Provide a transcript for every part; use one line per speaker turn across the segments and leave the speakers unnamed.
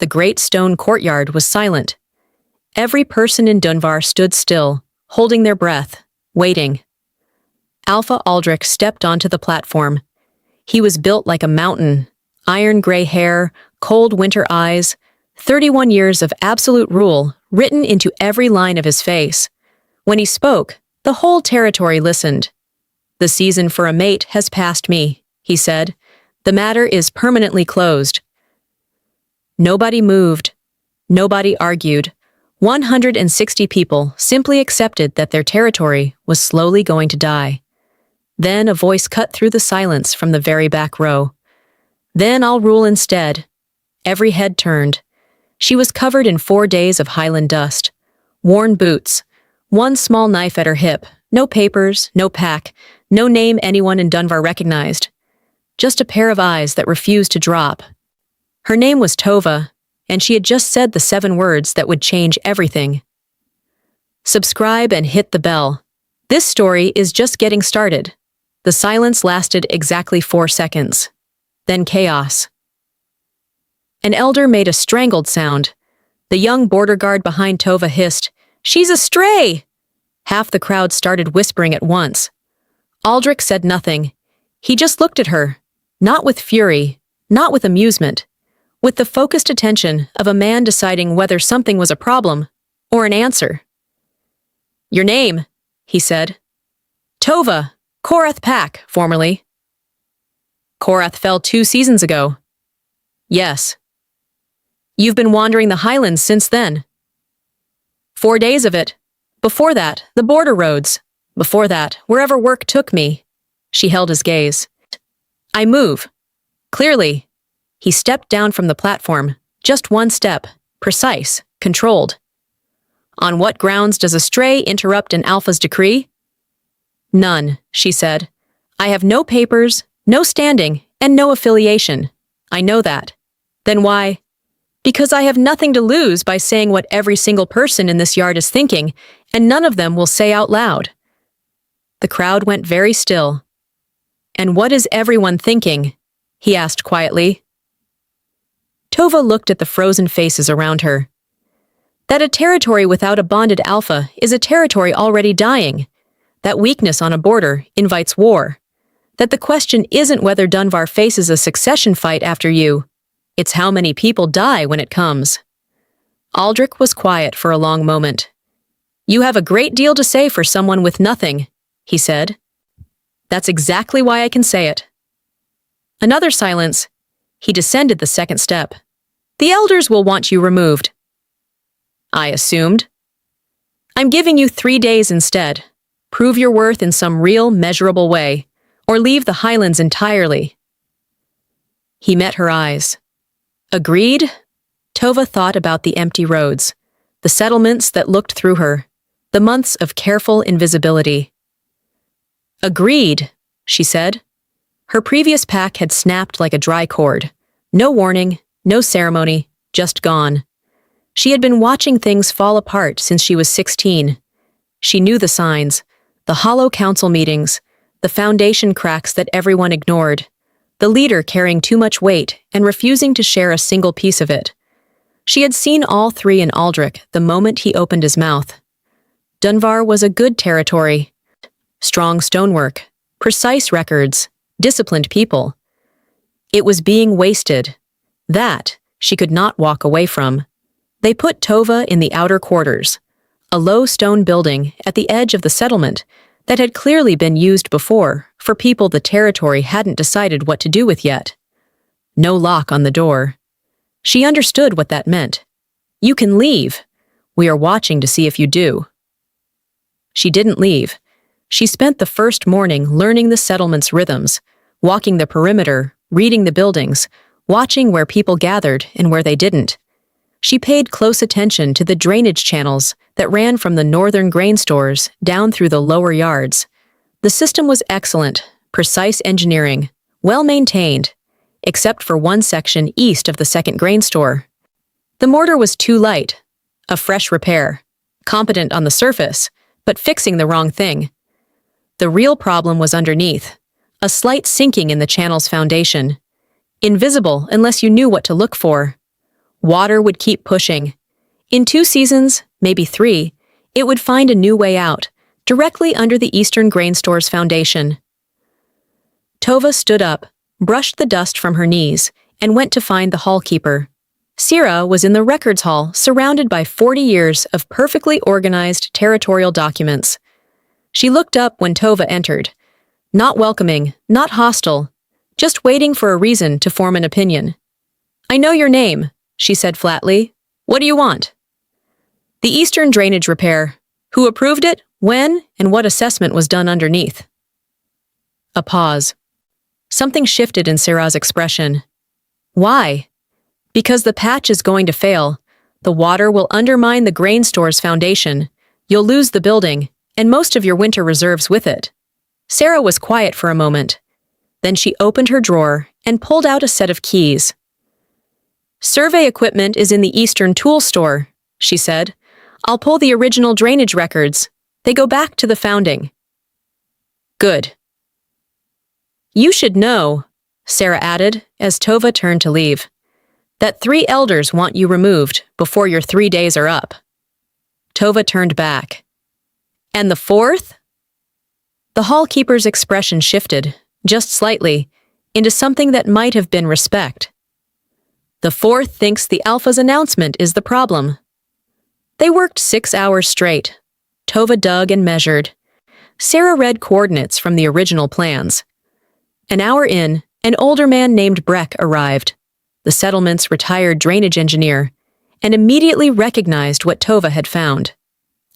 The great stone courtyard was silent. Every person in Dunvar stood still, holding their breath, waiting. Alpha Aldrich stepped onto the platform. He was built like a mountain, iron gray hair, cold winter eyes, 31 years of absolute rule written into every line of his face. When he spoke, the whole territory listened. "The season for a mate has passed me," he said. "The matter is permanently closed." Nobody moved. Nobody argued. 160 people simply accepted that their territory was slowly going to die. Then a voice cut through the silence from the very back row. "Then I'll rule instead." Every head turned. She was covered in 4 days of Highland dust. Worn boots, one small knife at her hip, no papers, no pack, no name anyone in Dunvar recognized. Just a pair of eyes that refused to drop. Her name was Tova, and she had just said the 7 words that would change everything. Subscribe and hit the bell. This story is just getting started. The silence lasted exactly 4 seconds. Then chaos. An elder made a strangled sound. The young border guard behind Tova hissed, "She's a stray!" Half the crowd started whispering at once. Aldrich said nothing. He just looked at her, not with fury, not with amusement, with the focused attention of a man deciding whether something was a problem or an answer. "Your name," he said. "Tova, Korath Pack, formerly." "Korath fell 2 seasons ago." "Yes." "You've been wandering the highlands since then." 4 days of it. Before that, the border roads. Before that, wherever work took me." She held his gaze. "I move. Clearly." He stepped down from the platform, just 1 step, precise, controlled. "On what grounds does a stray interrupt an alpha's decree?" "None," she said. "I have no papers, no standing, and no affiliation. I know that." "Then why?" "Because I have nothing to lose by saying what every single person in this yard is thinking, and none of them will say out loud." The crowd went very still. "And what is everyone thinking?" he asked quietly. Tova looked at the frozen faces around her. "That a territory without a bonded alpha is a territory already dying. That weakness on a border invites war. That the question isn't whether Dunvar faces a succession fight after you. It's how many people die when it comes." Aldrich was quiet for a long moment. "You have a great deal to say for someone with nothing," he said. "That's exactly why I can say it." Another silence. He descended the 2nd step. "The elders will want you removed." "I assumed." "I'm giving you 3 days instead. Prove your worth in some real, measurable way, or leave the highlands entirely." He met her eyes. "Agreed?" Tova thought about the empty roads, the settlements that looked through her, the months of careful invisibility. "Agreed," she said. Her previous pack had snapped like a dry cord. No warning, no ceremony, just gone. She had been watching things fall apart since she was 16. She knew the signs, the hollow council meetings, the foundation cracks that everyone ignored, the leader carrying too much weight and refusing to share a single piece of it. She had seen all 3 in Aldrich the moment he opened his mouth. Dunvar was a good territory. Strong stonework, precise records, disciplined people. It was being wasted. That she could not walk away from. They put Tova in the outer quarters, a low stone building at the edge of the settlement that had clearly been used before for people the territory hadn't decided what to do with yet. No lock on the door. She understood what that meant. "You can leave. We are watching to see if you do." She didn't leave. She spent the first morning learning the settlement's rhythms, walking the perimeter, reading the buildings, watching where people gathered and where they didn't. She paid close attention to the drainage channels that ran from the northern grain stores down through the lower yards. The system was excellent, precise engineering, well-maintained, except for one section east of the second grain store. The mortar was too light, a fresh repair, competent on the surface, but fixing the wrong thing. The real problem was underneath, a slight sinking in the channel's foundation, invisible unless you knew what to look for. Water would keep pushing. In 2 seasons, maybe 3, it would find a new way out, directly under the Eastern Grain Store's foundation. Tova stood up, brushed the dust from her knees, and went to find the hallkeeper. Sira was in the records hall, surrounded by 40 years of perfectly organized territorial documents. She looked up when Tova entered. Not welcoming, not hostile, just waiting for a reason to form an opinion. "I know your name," she said flatly. "What do you want?" "The Eastern Drainage Repair. Who approved it, when, and what assessment was done underneath?" A pause. Something shifted in Sira's expression. "Why?" "Because the patch is going to fail. The water will undermine the grain store's foundation. You'll lose the building, and most of your winter reserves with it." Sira was quiet for a moment. Then she opened her drawer and pulled out a set of keys. "Survey equipment is in the Eastern Tool Store," she said. "I'll pull the original drainage records. They go back to the founding." "Good." "You should know," Sira added as Tova turned to leave, "that 3 elders want you removed before your 3 days are up." Tova turned back. "And the 4th?" The hallkeeper's expression shifted, just slightly, into something that might have been respect. "The 4th thinks the Alpha's announcement is the problem." They worked 6 hours straight. Tova dug and measured. Sira read coordinates from the original plans. An hour in, an older man named Breck arrived, the settlement's retired drainage engineer, and immediately recognized what Tova had found.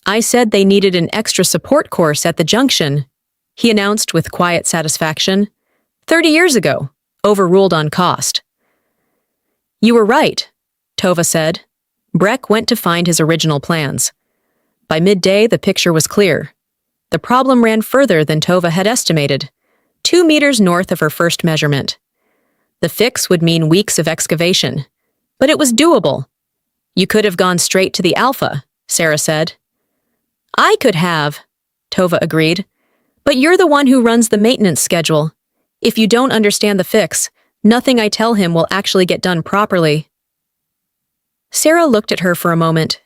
"I said they needed an extra support course at the junction," he announced with quiet satisfaction. 30 years ago, overruled on cost." "You were right," Tova said. Breck went to find his original plans. By midday, the picture was clear. The problem ran further than Tova had estimated, 2 meters north of her first measurement. The fix would mean weeks of excavation, but it was doable. "You could have gone straight to the Alpha," Sira said. "I could have," Tova agreed. "But you're the one who runs the maintenance schedule. If you don't understand the fix, nothing I tell him will actually get done properly." Sira looked at her for a moment.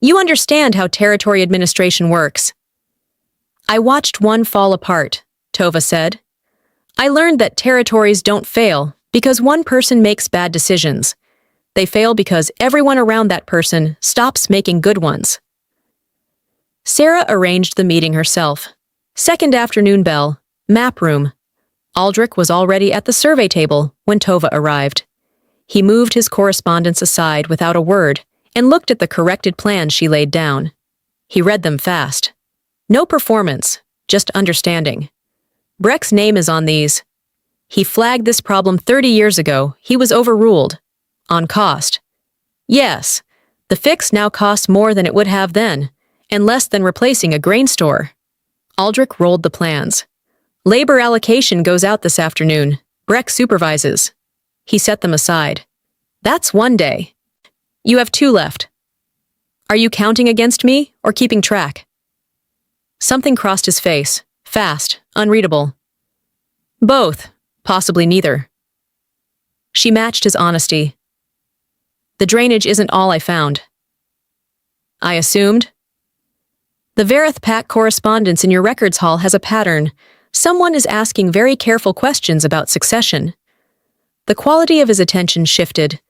"You understand how territory administration works." "I watched one fall apart," Tova said. "I learned that territories don't fail because one person makes bad decisions. They fail because everyone around that person stops making good ones." Sira arranged the meeting herself. Second afternoon bell, map room. Aldrich was already at the survey table when Tova arrived. He moved his correspondence aside without a word and looked at the corrected plans she laid down. He read them fast. No performance, just understanding. "Breck's name is on these. He flagged this problem 30 years ago. He was overruled. On cost. Yes, the fix now costs more than it would have then, and less than replacing a grain store." Aldrich rolled the plans. "Labor allocation goes out this afternoon. Breck supervises." He set them aside. "That's 1 day. You have 2 left. Are you counting against me or keeping track?" Something crossed his face, fast, unreadable. "Both, possibly neither." She matched his honesty. "The drainage isn't all I found." "I assumed." "The Verith Pack correspondence in your records hall has a pattern. Someone is asking very careful questions about succession." The quality of his attention shifted.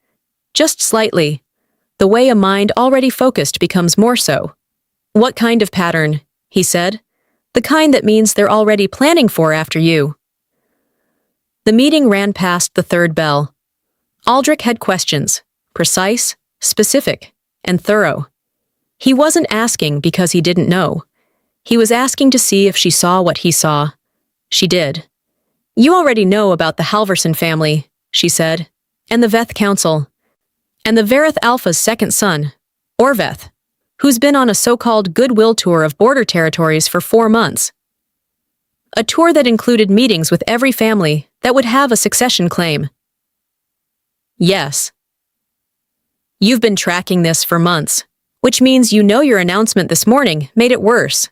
Just slightly. The way a mind already focused becomes more so. "What kind of pattern?" he said. "The kind that means they're already planning for after you." The meeting ran past the 3rd bell. Aldrich had questions, precise, specific, and thorough. He wasn't asking because he didn't know. He was asking to see if she saw what he saw. She did. "You already know about the Halverson family," she said, "and the Veth Council, and the Verith Alpha's second son, Orveth, who's been on a so-called goodwill tour of border territories for 4 months. A tour that included meetings with every family that would have a succession claim." "Yes." "You've been tracking this for months, which means you know your announcement this morning made it worse."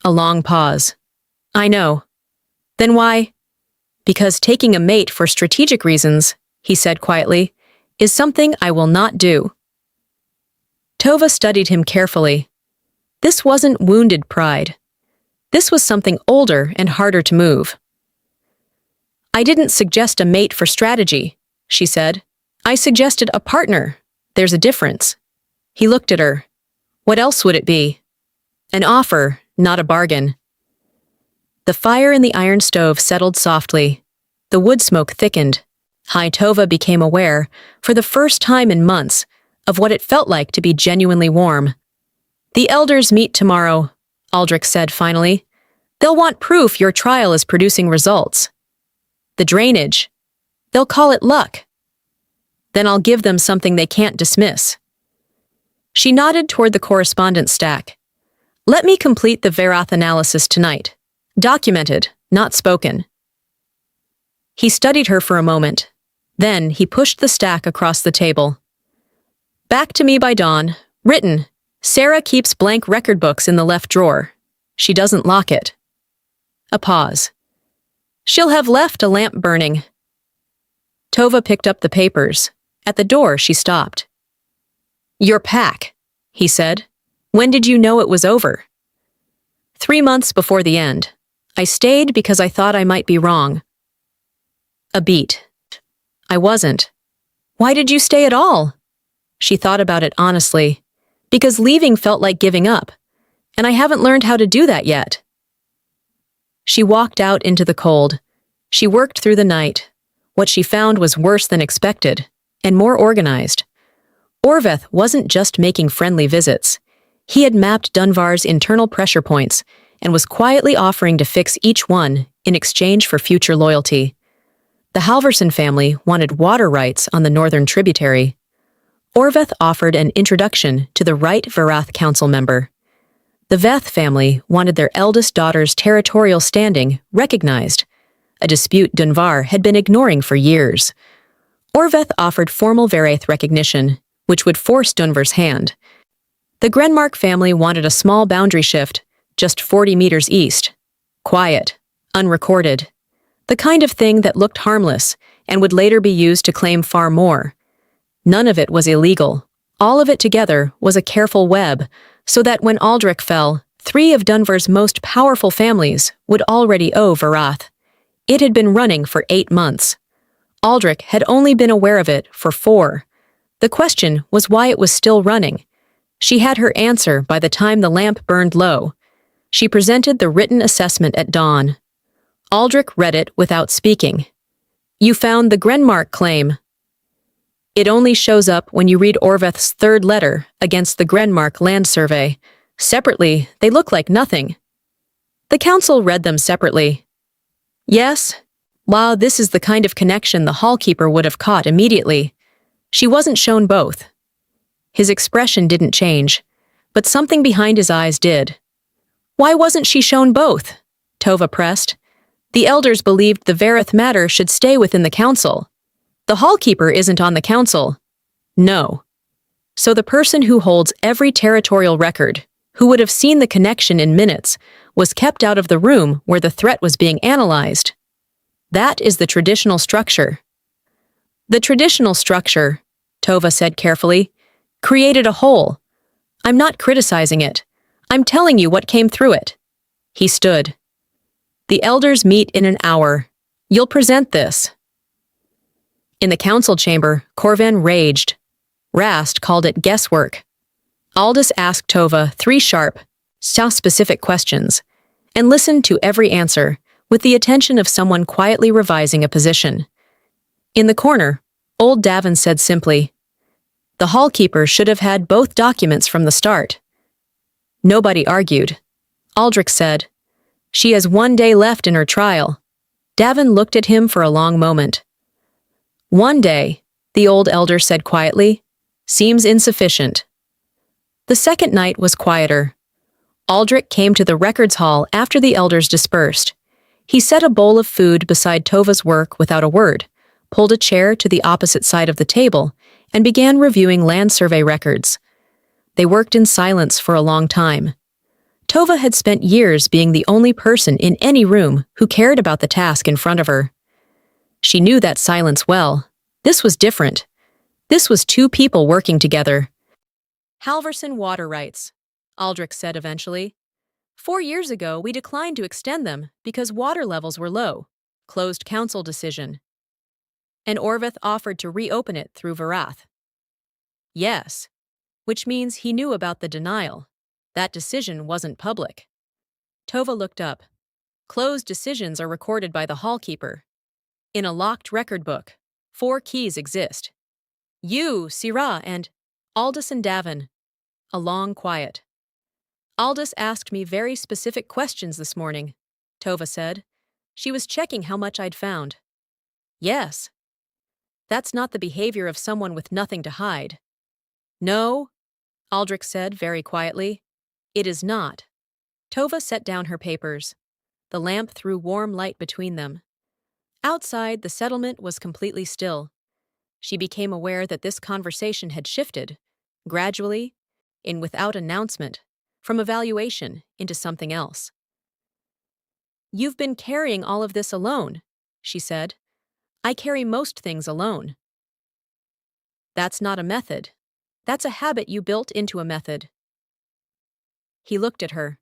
A long pause. "I know." "Then why?" "Because taking a mate for strategic reasons," he said quietly, is something I will not do. Tova studied him carefully. This wasn't wounded pride. This was something older and harder to move. I didn't suggest a mate for strategy, she said. I suggested a partner. There's a difference. He looked at her. What else would it be? An offer, not a bargain. The fire in the iron stove settled softly. The wood smoke thickened. Tova became aware, for the first time in months, of what it felt like to be genuinely warm. The elders meet tomorrow, Aldrich said finally. They'll want proof your trial is producing results. The drainage. They'll call it luck. Then I'll give them something they can't dismiss. She nodded toward the correspondence stack. Let me complete the Verath analysis tonight. Documented, not spoken. He studied her for a moment. Then he pushed the stack across the table. Back to me by dawn. Written. Sarah keeps blank record books in the left drawer. She doesn't lock it. A pause. She'll have left a lamp burning. Tova picked up the papers. At the door, she stopped. Your pack, he said. When did you know it was over? 3 months before the end. I stayed because I thought I might be wrong. A beat. I wasn't. Why did you stay at all? She thought about it honestly. Because leaving felt like giving up, and I haven't learned how to do that yet. She walked out into the cold. She worked through the night. What she found was worse than expected, and more organized. Orveth wasn't just making friendly visits. He had mapped Dunvar's internal pressure points and was quietly offering to fix each one in exchange for future loyalty. The Halverson family wanted water rights on the northern tributary. Orveth offered an introduction to the right Verath council member. The Veth family wanted their eldest daughter's territorial standing recognized, a dispute Dunvar had been ignoring for years. Orveth offered formal Verath recognition, which would force Dunvar's hand. The Grenmark family wanted a small boundary shift, just 40 meters east. Quiet, unrecorded. The kind of thing that looked harmless and would later be used to claim far more. None of it was illegal. All of it together was a careful web, so that when Aldrich fell, 3 of Dunvar's most powerful families would already owe Verath. It had been running for 8 months. Aldrich had only been aware of it for 4. The question was why it was still running. She had her answer by the time the lamp burned low. She presented the written assessment at dawn. Aldrich read it without speaking. You found the Grenmark claim. It only shows up when you read Orveth's 3rd letter against the Grenmark land survey. Separately, they look like nothing. The council read them separately. Yes, wow, this is the kind of connection the hallkeeper would have caught immediately. She wasn't shown both. His expression didn't change, but something behind his eyes did. Why wasn't she shown both? Tova pressed. The elders believed the Verath matter should stay within the council. The hallkeeper isn't on the council. No. So the person who holds every territorial record, who would have seen the connection in minutes, was kept out of the room where the threat was being analyzed. That is the traditional structure. The traditional structure, Tova said carefully, created a hole. I'm not criticizing it. I'm telling you what came through it. He stood. The elders meet in an hour. You'll present this. In the council chamber, Corvan raged. Rast called it guesswork. Aldous asked Tova 3 sharp, specific questions, and listened to every answer with the attention of someone quietly revising a position. In the corner, old Davin said simply, the hallkeeper should have had both documents from the start. Nobody argued. Aldrich said, she has 1 day left in her trial. Davin looked at him for a long moment. 1 day, the old elder said quietly, seems insufficient. The second night was quieter. Aldrich came to the records hall after the elders dispersed. He set a bowl of food beside Tova's work without a word, pulled a chair to the opposite side of the table, and began reviewing land survey records. They worked in silence for a long time. Tova had spent years being the only person in any room who cared about the task in front of her. She knew that silence well. This was different. This was two people working together. Halverson water rights, Aldrich said eventually. 4 years ago, we declined to extend them because water levels were low. Closed council decision. And Orveth offered to reopen it through Varath. Yes, which means he knew about the denial. That decision wasn't public. Tova looked up. Closed decisions are recorded by the hallkeeper. In a locked record book, 4 keys exist. You, Syrah, and Aldous and Davin. A long quiet. Aldous asked me very specific questions this morning, Tova said. She was checking how much I'd found. Yes. That's not the behavior of someone with nothing to hide. No, Aldrich said very quietly. It is not. Tova set down her papers. The lamp threw warm light between them. Outside, the settlement was completely still. She became aware that this conversation had shifted, gradually, without announcement, from evaluation into something else. You've been carrying all of this alone, she said. I carry most things alone. That's not a method. That's a habit you built into a method. He looked at her.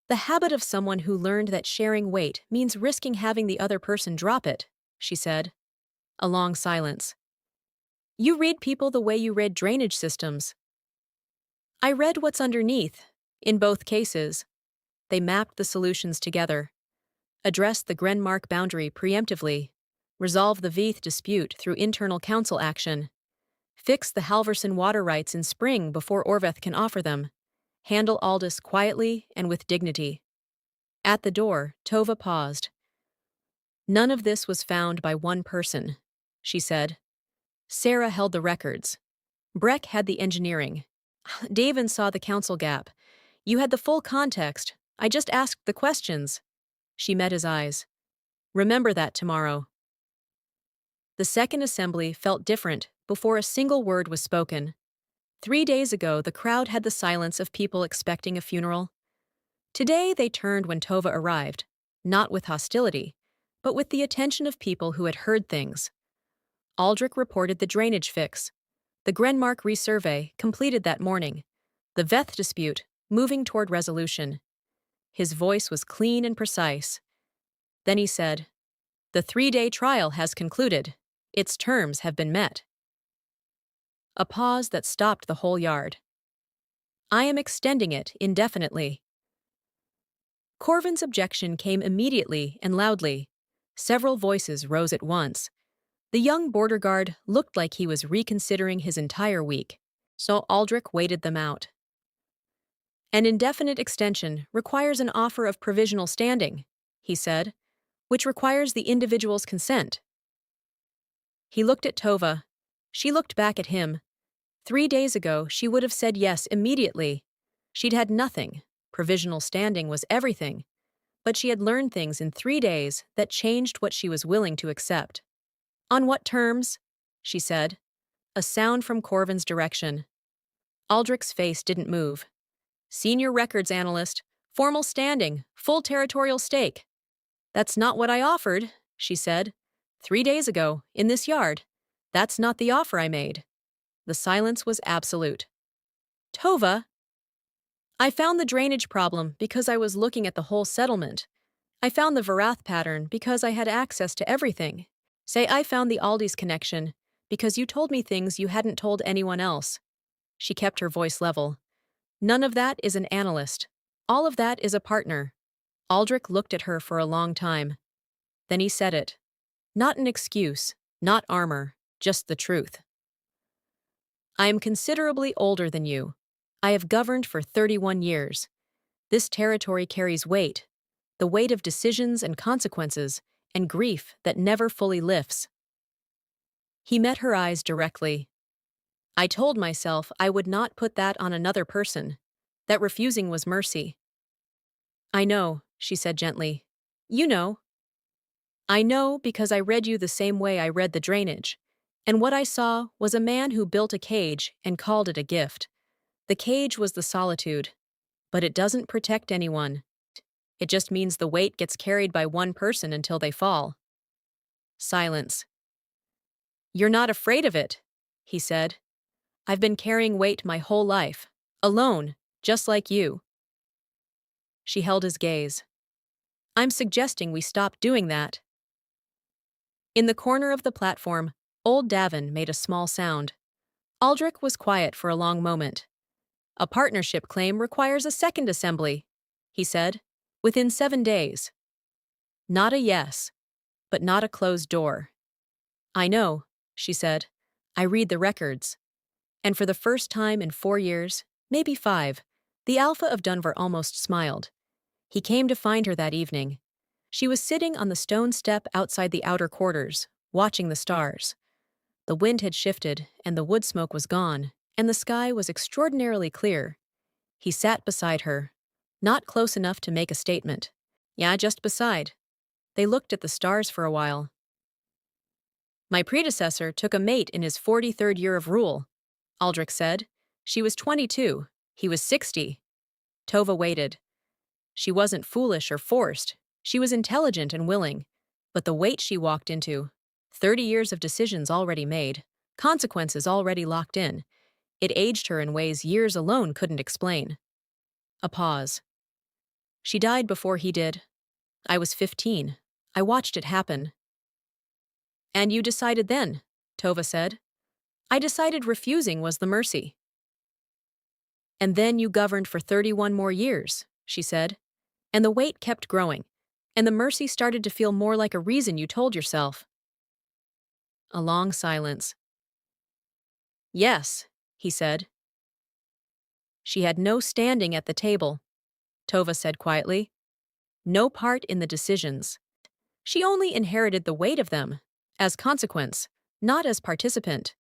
The habit of someone who learned that sharing weight means risking having the other person drop it, she said. A long silence. You read people the way you read drainage systems. I read what's underneath, in both cases. They mapped the solutions together, addressed the Grenmark boundary preemptively, resolved the Veith dispute through internal council action, fix the Halverson water rights in spring before Orveth can offer them, handle Aldous quietly and with dignity. At the door, Tova paused. None of this was found by one person, she said. Sarah held the records. Breck had the engineering. Davin saw the council gap. You had the full context. I just asked the questions. She met his eyes. Remember that tomorrow. The second assembly felt different before a single word was spoken. 3 days ago, the crowd had the silence of people expecting a funeral. Today, they turned when Tova arrived, not with hostility, but with the attention of people who had heard things. Aldrich reported the drainage fix. The Grenmark resurvey, completed that morning. The Veith dispute, moving toward resolution. His voice was clean and precise. Then he said, The 3-day trial has concluded. Its terms have been met. A pause that stopped the whole yard. I am extending it indefinitely. Corvin's objection came immediately and loudly. Several voices rose at once. The young border guard looked like he was reconsidering his entire week, so Aldrich waited them out. An indefinite extension requires an offer of provisional standing, he said, which requires the individual's consent. He looked at Tova. She looked back at him. 3 days ago, she would have said yes immediately. She'd had nothing. Provisional standing was everything. But she had learned things in 3 days that changed what she was willing to accept. On what terms? She said. A sound from Corvin's direction. Aldrich's face didn't move. Senior records analyst, formal standing, full territorial stake. That's not what I offered, she said. 3 days ago, in this yard. That's not the offer I made. The silence was absolute. Tova! I found the drainage problem because I was looking at the whole settlement. I found the Varath pattern because I had access to everything. Say I found the Aldi's connection because you told me things you hadn't told anyone else. She kept her voice level. None of that is an analyst. All of that is a partner. Aldrich looked at her for a long time. Then he said it. Not an excuse, not armor, just the truth. I am considerably older than you. I have governed for 31 years. This territory carries weight, the weight of decisions and consequences, and grief that never fully lifts. He met her eyes directly. I told myself I would not put that on another person, that refusing was mercy. I know, she said gently. You know. I know because I read you the same way I read the drainage, and what I saw was a man who built a cage and called it a gift. The cage was the solitude, but it doesn't protect anyone. It just means the weight gets carried by one person until they fall. Silence. You're not afraid of it, he said. "I've been carrying weight my whole life. Alone, just like you." She held his gaze. "I'm suggesting we stop doing that." In the corner of the platform, old Davin made a small sound. Aldrich was quiet for a long moment. "A partnership claim requires a second assembly," he said, "within 7 days." Not a yes, but not a closed door. "I know," she said. "I read the records." And for the first time in 4 years, maybe 5, the Alpha of Dunvar almost smiled. He came to find her that evening. She was sitting on the stone step outside the outer quarters, watching the stars. The wind had shifted, and the wood smoke was gone, and the sky was extraordinarily clear. He sat beside her, not close enough to make a statement. Yeah, just beside. They looked at the stars for a while. "My predecessor took a mate in his 43rd year of rule," Aldrich said. "She was 22. He was 60. Tova waited. She wasn't foolish or forced. She was intelligent and willing. But the weight she walked into, 30 years of decisions already made, consequences already locked in, it aged her in ways years alone couldn't explain. A pause. "She died before he did. I was 15. I watched it happen." "And you decided then," Tova said. "I decided refusing was the mercy." "And then you governed for 31 more years," she said. "And the weight kept growing, and the mercy started to feel more like a reason you told yourself." A long silence. "Yes," he said. "She had no standing at the table," Tova said quietly. "No part in the decisions. She only inherited the weight of them, as consequence, not as participant.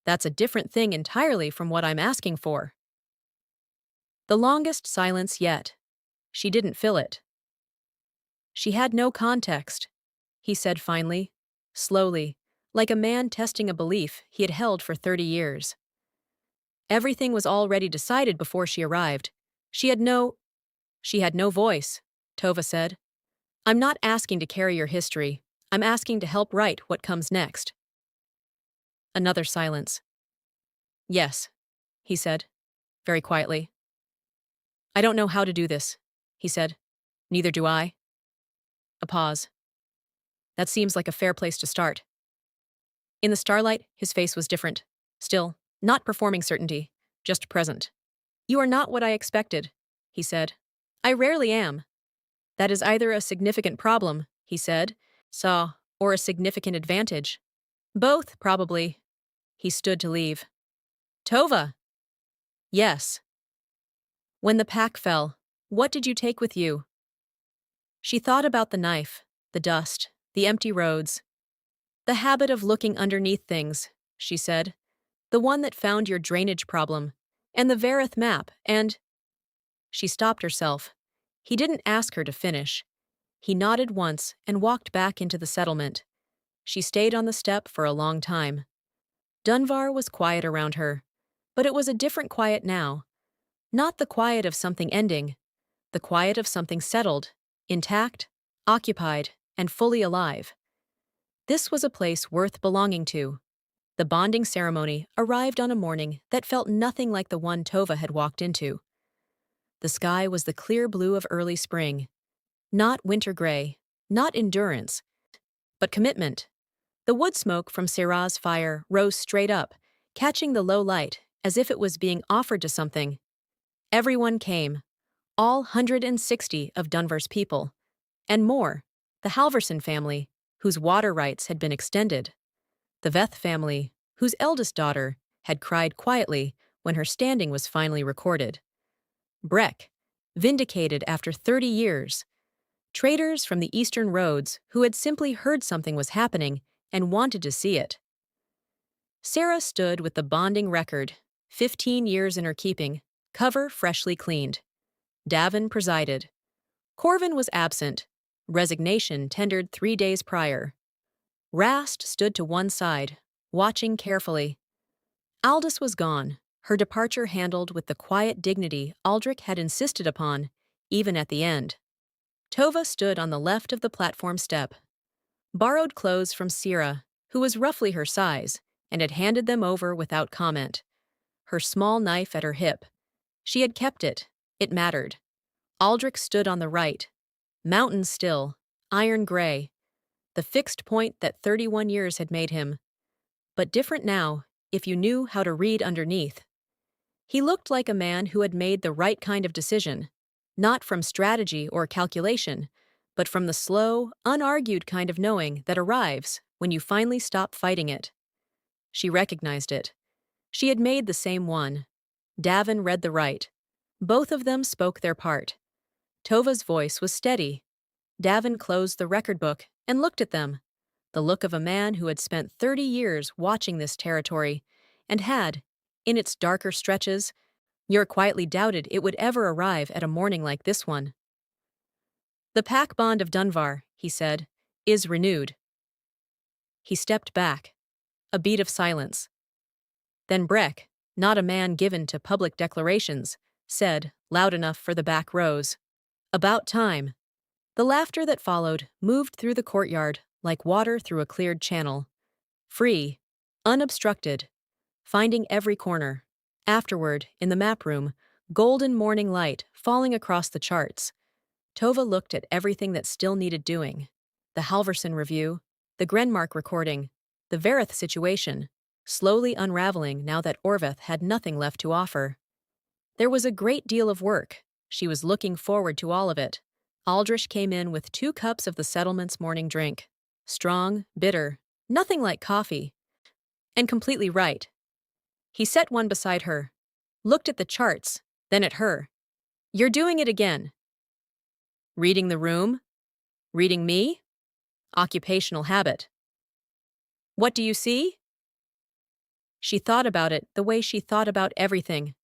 That's a different thing entirely from what I'm asking for." The longest silence yet. She didn't fill it. "She had no context," he said finally, slowly, like a man testing a belief he had held for 30 years. "Everything was already decided before she arrived. She had no voice," Tova said. "I'm not asking to carry your history. I'm asking to help write what comes next." Another silence. "Yes," he said, very quietly. "I don't know how to do this," he said. "Neither do I." A pause. "That seems like a fair place to start." In the starlight, his face was different. Still, not performing certainty, just present. "You are not what I expected," he said. "I rarely am." "That is either a significant problem," he said, or a significant advantage. "Both, probably." He stood to leave. "Tova!" "Yes." "When the pack fell, what did you take with you?" She thought about the knife, the dust, the empty roads. "The habit of looking underneath things," she said. "The one that found your drainage problem, and the Verith map, and—" She stopped herself. He didn't ask her to finish. He nodded once and walked back into the settlement. She stayed on the step for a long time. Dunvar was quiet around her, but it was a different quiet now. Not the quiet of something ending, the quiet of something settled, intact, occupied, and fully alive. This was a place worth belonging to. The bonding ceremony arrived on a morning that felt nothing like the one Tova had walked into. The sky was the clear blue of early spring. Not winter gray, not endurance, but commitment. The wood smoke from Sirah's fire rose straight up, catching the low light as if it was being offered to something. Everyone came, all 160 of Dunvar's people, and more, the Halverson family, whose water rights had been extended, the Veth family, whose eldest daughter had cried quietly when her standing was finally recorded, Breck, vindicated after 30 years, traders from the eastern roads who had simply heard something was happening and wanted to see it. Sarah stood with the bonding record, 15 years in her keeping, cover freshly cleaned. Davin presided. Corvin was absent, resignation tendered 3 days prior. Rast stood to one side, watching carefully. Aldous was gone, her departure handled with the quiet dignity Aldrich had insisted upon, even at the end. Tova stood on the left of the platform step. Borrowed clothes from Sira, who was roughly her size, and had handed them over without comment. Her small knife at her hip. She had kept it. It mattered. Aldrich stood on the right. Mountain still, iron gray. The fixed point that 31 years had made him. But different now, if you knew how to read underneath. He looked like a man who had made the right kind of decision, not from strategy or calculation, but from the slow, unargued kind of knowing that arrives when you finally stop fighting it. She recognized it. She had made the same one. Davin read the right. Both of them spoke their part. Tova's voice was steady. Davin closed the record book and looked at them, the look of a man who had spent 30 years watching this territory and had, in its darker stretches, quietly doubted it would ever arrive at a morning like this one. "The pack bond of Dunvar," he said, "is renewed." He stepped back. A beat of silence. Then Breck, not a man given to public declarations, said, loud enough for the back rows, "About time." The laughter that followed moved through the courtyard like water through a cleared channel. Free, unobstructed, finding every corner. Afterward, in the map room, golden morning light falling across the charts. Tova looked at everything that still needed doing. The Halverson review, the Grenmark recording, the Verith situation, slowly unraveling now that Orveth had nothing left to offer. There was a great deal of work. She was looking forward to all of it. Aldrich came in with 2 cups of the settlement's morning drink. Strong, bitter, nothing like coffee. And completely right. He set one beside her, looked at the charts, then at her. "You're doing it again." "Reading the room? Reading me?" "Occupational habit." "What do you see?" She thought about it the way she thought about everything.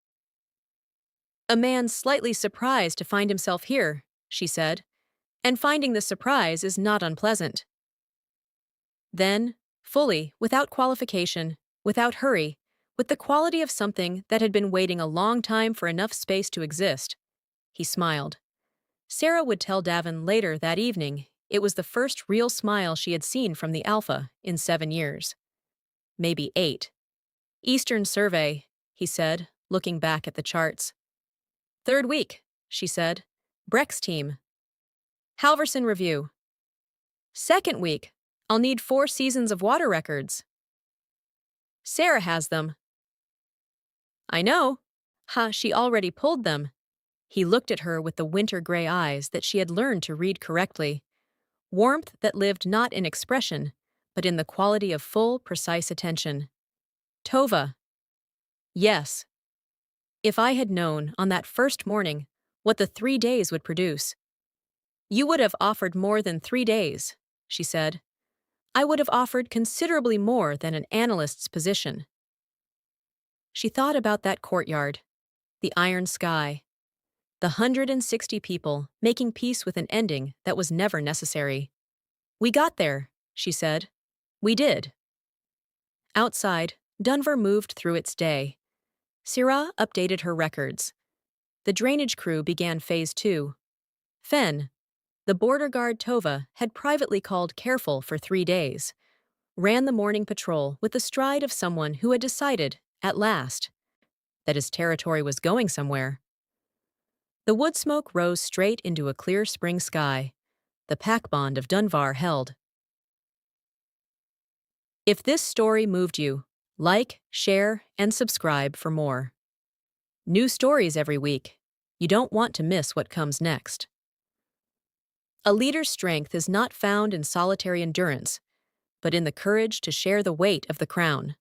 "A man slightly surprised to find himself here," she said, "and finding the surprise is not unpleasant." Then, fully, without qualification, without hurry, with the quality of something that had been waiting a long time for enough space to exist, he smiled. Sarah would tell Davin later that evening it was the first real smile she had seen from the Alpha in 7 years. Maybe 8. "Eastern Survey," he said, looking back at the charts. "3rd week," she said. "Breck's team." "Halverson Review." "2nd week. I'll need 4 seasons of water records." "Sarah has them." "I know. She already pulled them." He looked at her with the winter gray eyes that she had learned to read correctly. Warmth that lived not in expression, but in the quality of full, precise attention. "Tova." "Yes." "If I had known, on that first morning, what the 3 days would produce." "You would have offered more than 3 days," she said. "I would have offered considerably more than an analyst's position." She thought about that courtyard, the iron sky, the 160 people making peace with an ending that was never necessary. "We got there," she said. "We did." Outside, Dunvar moved through its day. Syrah updated her records. The drainage crew began Phase 2. Fen, the border guard Tova had privately called careful for 3 days, ran the morning patrol with the stride of someone who had decided, at last, that his territory was going somewhere. The wood smoke rose straight into a clear spring sky. The pack bond of Dunvar held. If this story moved you, like, share, and subscribe for more. New stories every week. You don't want to miss what comes next. A leader's strength is not found in solitary endurance, but in the courage to share the weight of the crown.